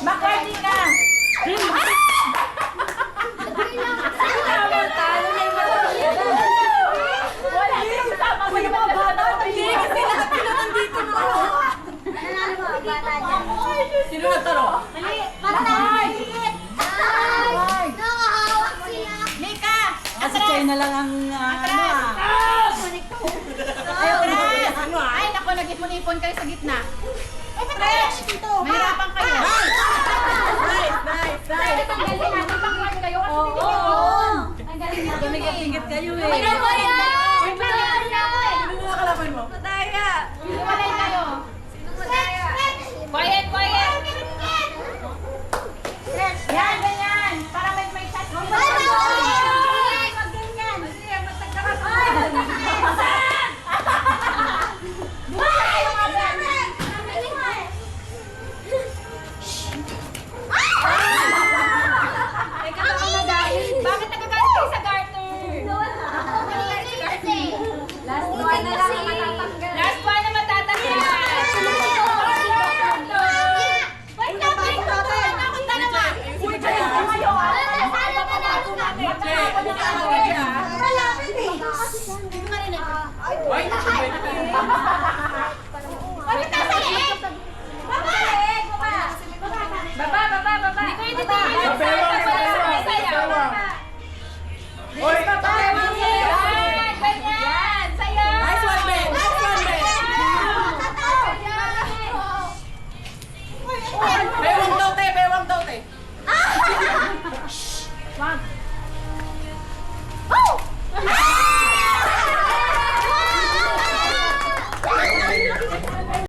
McCarthy ka! Talo na yung wala yung kasama mo yung mga bata. Hindi kasi lahat sila nandito na. Sino nagtaro? Mika! Kasi China lang ang Ay, naku, nag-ipon-ipon kayo sa gitna. Fresh! Mahirapan kayo. Nice. Tanggalin natin pang-one kayo. Ang galing natin. Tumigit-tigit kayo eh. Tingnan mo yan! Ano mga kalaban mo? Hiwalay kayo. Quiet! Yan, ganyan. Para may shot. Bakit nagagalit kayo sa garter? Last one na lang.